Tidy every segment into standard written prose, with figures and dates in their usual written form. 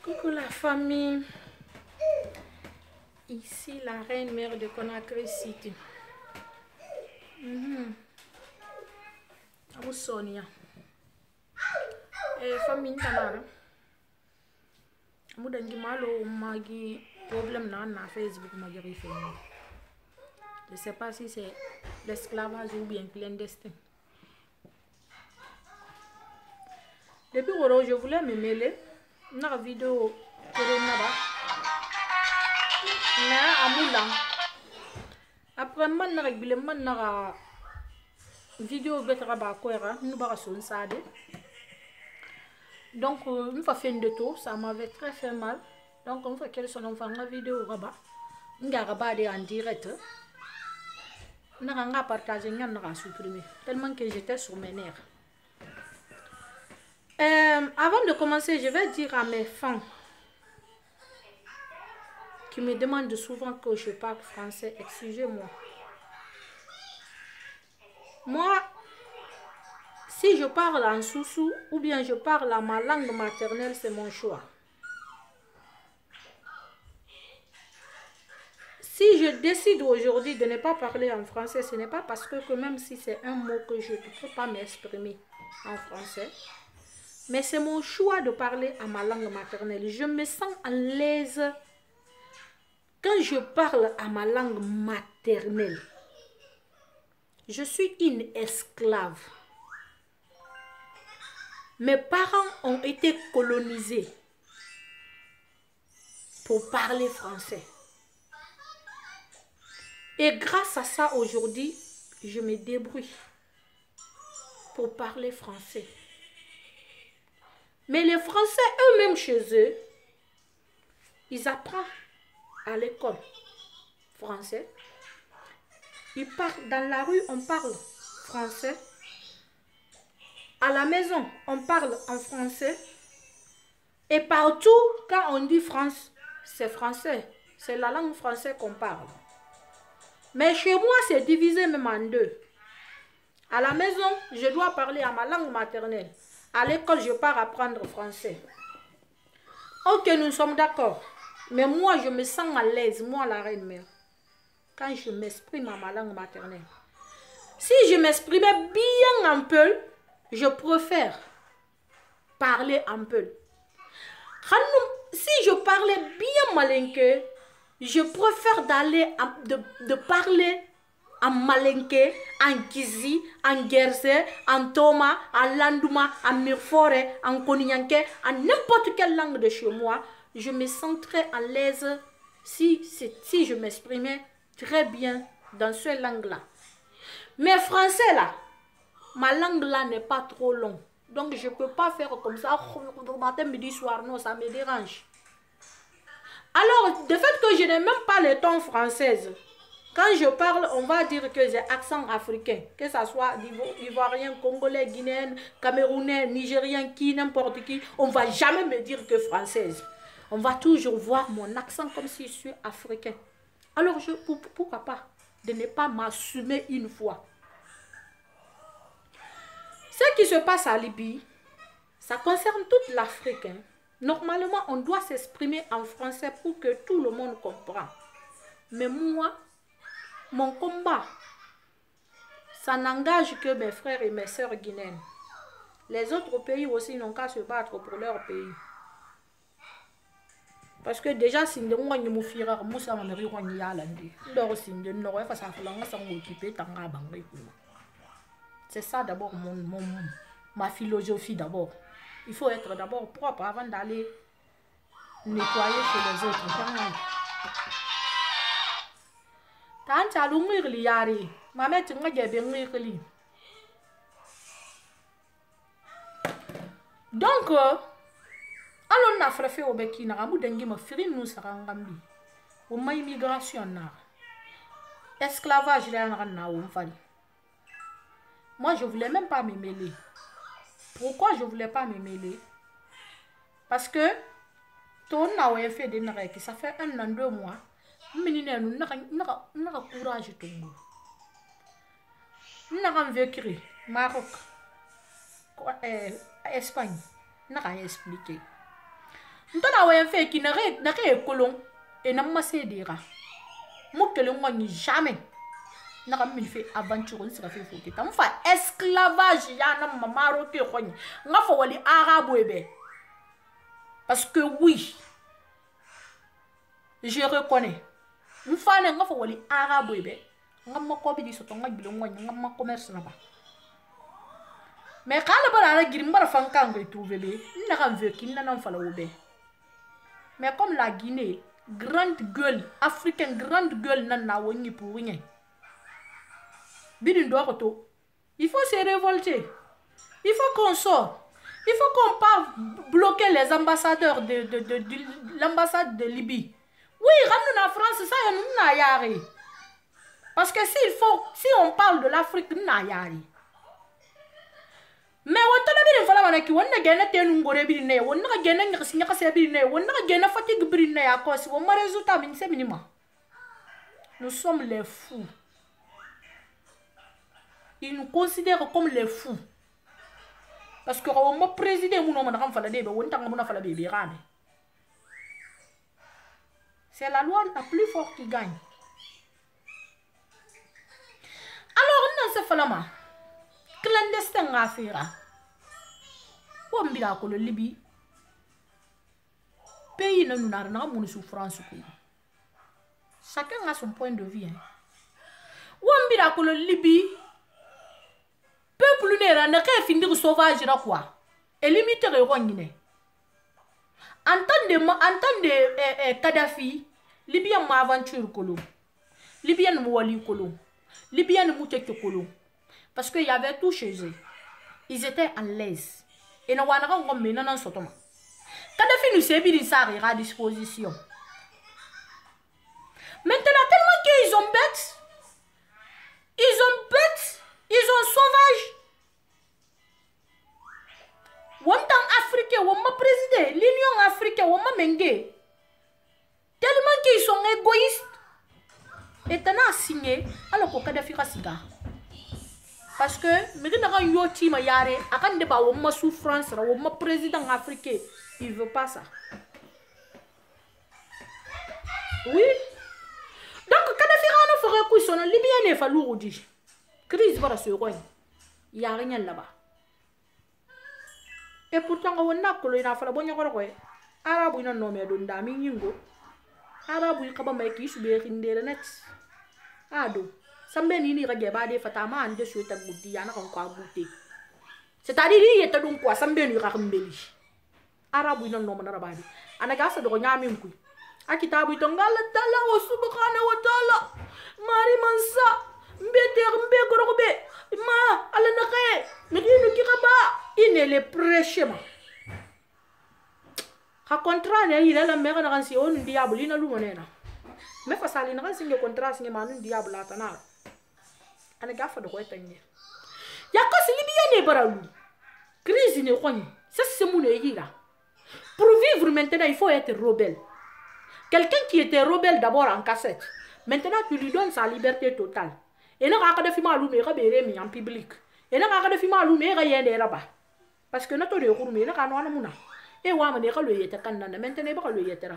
Coucou la famille, ici la reine mère de Conakry City. Sonia. Famille Tanara. Moudangi malo magi problème na Facebook magi. Je ne sais pas si c'est l'esclavage ou bien clandestin. Depuis que je voulais me mêler, dans la vidéo après man vidéo donc une fois fin de tour ça m'avait très fait mal, donc une fois qu'elle sont en la vidéo en direct n'a partagé supprimer tellement que j'étais sur mes nerfs. Avant de commencer, je vais dire à mes fans qui me demandent souvent que je parle français, excusez-moi. Moi, si je parle en soussou ou bien je parle à ma langue maternelle, c'est mon choix. Si je décide aujourd'hui de ne pas parler en français, ce n'est pas parce que même si c'est un mot que je ne peux pas m'exprimer en français, mais c'est mon choix de parler à ma langue maternelle. Je me sens à l'aise quand je parle à ma langue maternelle. Je suis une esclave. Mes parents ont été colonisés pour parler français. Et grâce à ça, aujourd'hui, je me débrouille pour parler français. Mais les Français eux-mêmes chez eux, ils apprennent à l'école français. Ils parlent dans la rue, on parle français. À la maison, on parle en français. Et partout, quand on dit France, c'est français. C'est la langue française qu'on parle. Mais chez moi, c'est divisé même en deux. À la maison, je dois parler à ma langue maternelle. À l'école, je pars apprendre français. Ok, nous sommes d'accord. Mais moi, je me sens à l'aise, moi, la reine mère, quand je m'exprime à ma langue maternelle. Si je m'exprimais bien en peul, je préfère parler en peul. Si je parlais bien malinké, je préfère de parler en malinké, en kizi, en gerse, en toma, en landouma, en mirfore, en koninyanké, en n'importe quelle langue de chez moi. Je me sens très à l'aise si je m'exprimais très bien dans cette langue-là. Mais français là, ma langue là n'est pas trop longue. Donc je ne peux pas faire comme ça, matin, midi, soir, non, ça me dérange. Alors, de fait que je n'ai même pas le ton français, quand je parle, on va dire que j'ai accent africain, que ce soit ivoirien, congolais, guinéen, camerounais, nigérien, n'importe qui, on ne va jamais me dire que française. On va toujours voir mon accent comme si je suis africain. Alors, pourquoi pas de ne pas m'assumer une fois? Ce qui se passe à Libye, ça concerne toute l'Afrique. Normalement, on doit s'exprimer en français pour que tout le monde comprenne. Mais moi, mon combat, ça n'engage que mes frères et mes sœurs guinéennes. Les autres pays aussi n'ont qu'à se battre pour leur pays. Parce que déjà, si nous avons des frères, nous avons des c'est ça d'abord ma philosophie d'abord. Il faut être d'abord propre avant d'aller nettoyer chez les autres. Donc, allons na frappé au beki na ramu dengi ma firi nous sarangambi. Ou ma immigration na. Esclavage na ou fali. Moi, je ne voulais même pas me mêler. Pourquoi je ne voulais pas me mêler? Parce que ton a fait des narèques, ça fait 1 an, 2 mois. Nous n'avons pas courage tout le monde. Nous avons vécu Maroc, Espagne. Nous avons expliqué. ntona wa fait qui n'arrête colon et n'a pas cédera moi que le moi ni jamais n'a pas fait aventure on sera fait foutre t'as fait esclavage ya na mamaro ke khoni nga fo wali arabe ebe parce que oui je reconnais mfane nga fo wali arabe ebe nga makobi di soto nga bilo ngwa nga ma commerce na ba mais quand le bala girim bara fankango et trouver be n'a kan veut qu'il n'a fala obe mais comme la Guinée grande gueule africaine grande gueule nana woni pour rien bidin dokoto il faut se révolter il faut qu'on sorte il faut qu'on part bloquer les ambassadeurs de l'ambassade de Libye oui ramène en France ça nous na yari parce que si on parle de l'Afrique na yari mais on t'a bien fallu manaki on na gagné tenu ngore bi ne on na gagné ngasi nyaka se bi ne on na gagné fatigue bi ne ya ko si on ma résultat min c'est minimum nous sommes les fous ils nous considèrent comme les fous parce que on m'a président mon nom na fala debe on tanga mona fala bébé rame c'est la loi la plus forte qui gagne alors on se fala ma clandestin affaire on bira ko le Libye pays na nous na mon souffrance ko chacun a son point de vue on bira ko le Libye peuple nera na ka finir sauvage ra quoi et limite ko ngine entendez Kadhafi Libyen ma aventure kolo Libyen mo wali kolo Libyen mo teke kolo parce que il y avait tout chez eux ils étaient à l'aise et na wana ngom mena nan sotoma Kadhafi nous sebiri ça à disposition maintenant tellement qu'ils ont bête ils ont sauvage wontan africain woma président l'union africaine woma mengue tellement qu'ils sont égoïstes et tana signé alors que Kadhafi rasiga parce que mais na yo tima yare akan de ba woma souffrance ra woma président africain il veut pas ça oui donc Kadhafi rano ferait coup son libyen ne fallu rodi crise va se roi il y a rien là-bas et pourtant on a que il a fallu bonne ko arabu ina no me do ndami nyingo arabu ka ba mai ki sube khindere net ado sambe ni ni rage ba de fatama ande so ta gudi yana kan kwa gute c'est-à-dire il était donc quoi sambe ni ka mbeli arabu ina no manara ba di anaga sa do nyami mku akitabu itongala dala wa subhanahu wa ta'ala mari mansa mbete gorobe ma ala nakae medinu kiraba il le prêche ma ha contrat ne il la mère na si on diable ina lu monena me fa sali na singe contrat singe manu diable atana ana gafa de ko tanye ya ko si libyen ne baralu crise ne khoni c'est mon yira pour vivre maintenant il faut être rebelle quelqu'un qui était rebelle d'abord en cassette maintenant tu lui donnes sa liberté totale et na ka Kadhafi ma lu me ka bere mi en public et na ka Kadhafi ma lu me ka yende raba parce que notre recours mais na ka no muna et wa mane ka lo yete kan na maintenant ba ka lo yetera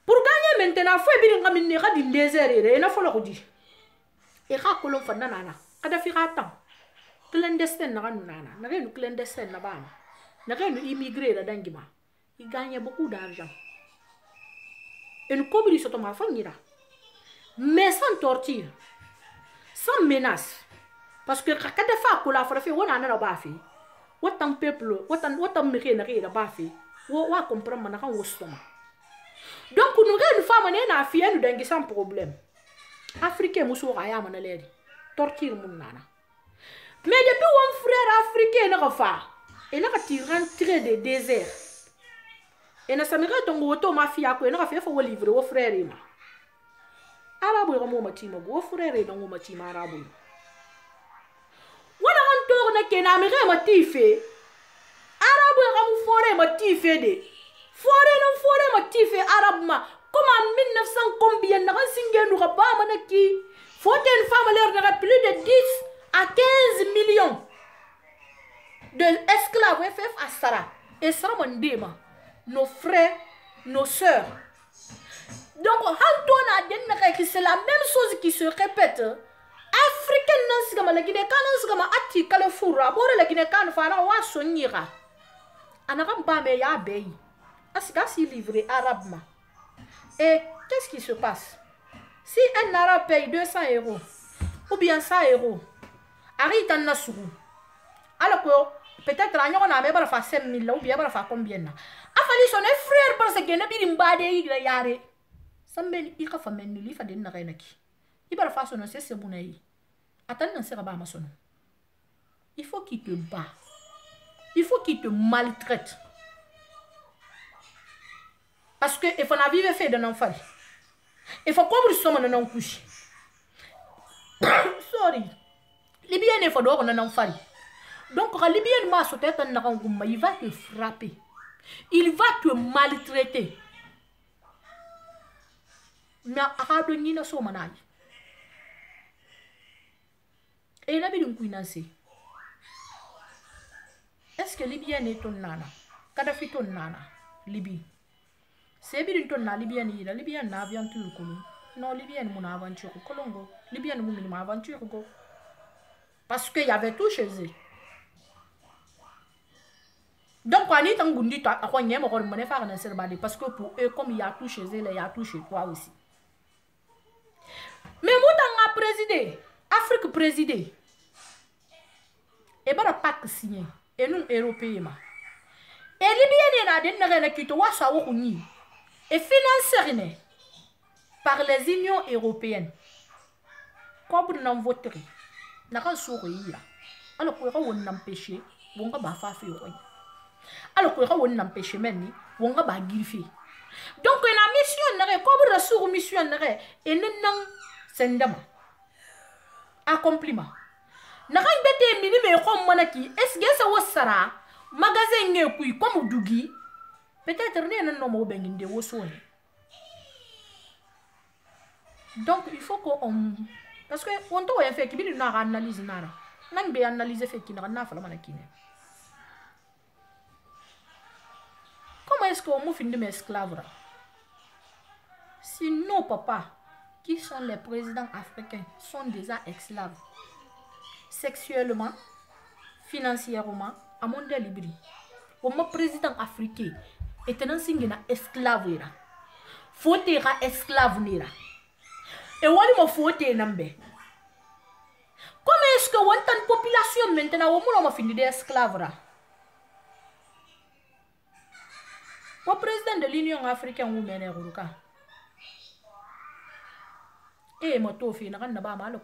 pour gagner maintenant faut bien ngam ne ka di désert et na folo ko di et ka ko lo fanna na Kadhafi ka tan clandestin na kanu nana na renu clandestin na bana na renu immigré la dangima il gagne beaucoup d'argent et nous cobri soto ma fanyira mais sans torture sans menace parce que Kadhafi ko la frafe wona na ba fi watan peuple watan meke na re ba fi wa comprendre na kan wostoma donc nous renu femme na fi enu dangi sans problème africain muso aya mana ledi torture mun nana mais depuis un frère africain na fa et na ti rentrer des déserts et na samira tongo woto mafia ko na fa fa livrer au frère ma arabu ko mo matima go frère na mo matima arabu wala on to na ke na mi re matife arabu ko mo fore matife de fore matife arabe ma comme en 1900 combien na singe nu ba mana ki faut une femme leur de plus de 10 à 15 millions de esclaves FF à Sara et Sara mandema nos frères, nos sœurs. Donc, c'est la même chose qui se répète. Africain nan sigama la Guinée kan sigama ati kala fura bore la Guinée kan fana wa sonyira. Anakam ba me ya beyi. Asika si livré arabement. Et qu'est-ce qui se passe? Si un arabe paye 200 € ou bien 100 €, arrive dans Nassou. Alors que peut-être on a même pas 5 000 ou bien pas combien là. Afali son frère parce que nabi mbade igra yare. Sambeli ika fameni li fa den na renaki. Ibara fa son c'est bunayi. Attends non sera ba mason. Il faut qu'il te bat. Il faut qu'il te maltraite. Parce que il faut na vivre fait de enfant. Il faut comme somme non couche. Sorry. Libyen il faut dehors non enfant. Donc quand Libyen ma sauter tan nguma, il va te frapper. Il va te maltraiter. Mais arado ni na so manai. Et la bidon kuinanse. Est-ce que Libyen est ton nana? Kadhafi ton nana? Libye. C'est bidon ton na Libyen ira. Libyen na aventure kulu. Non, Libyen mon aventure kolongo. Libyen mon aventure go. Parce qu'il y avait tout chez eux. Donc, quand ils t'ont dit, parce que pour eux, comme il y a tout chez eux, il y a tout chez toi aussi. Mais moi, dans la présidé, Afrique présidé, et bien, pas que signé, et nous, Européens. Et les Libyens, et financés par les unions européennes. Comme nous n'en voterons, nous n'avons sourire. Alors, on n'a pas empêché, on va faire faire. Alors que on n'empêche même on va pas griffer. Donc la mission n'aurait comme ressource mission n'aurait et non sendama accomplissement. N'a rien bête minime comme manaki. Est-ce que ça sera magasin ne comme dougi peut-être rien non mo benginde wosone. Donc il faut qu'on parce que on doit faire qui bi na analyse nara. Nang be analyser fait qui na fa la manakine. Comment est-ce qu'on finit mes esclaves? Si nos papas, qui sont les présidents africains, sont déjà esclaves, sexuellement, financièrement, à mon délibri, mon président africain est un signe esclave. Faut être esclave. Et on me faut être nambe. Comment est-ce que on a une population maintenant, on a fini d'esclaves? Le président de l'Union africaine ou mène Ruka. Et moi, tout fait, n'a pas mal,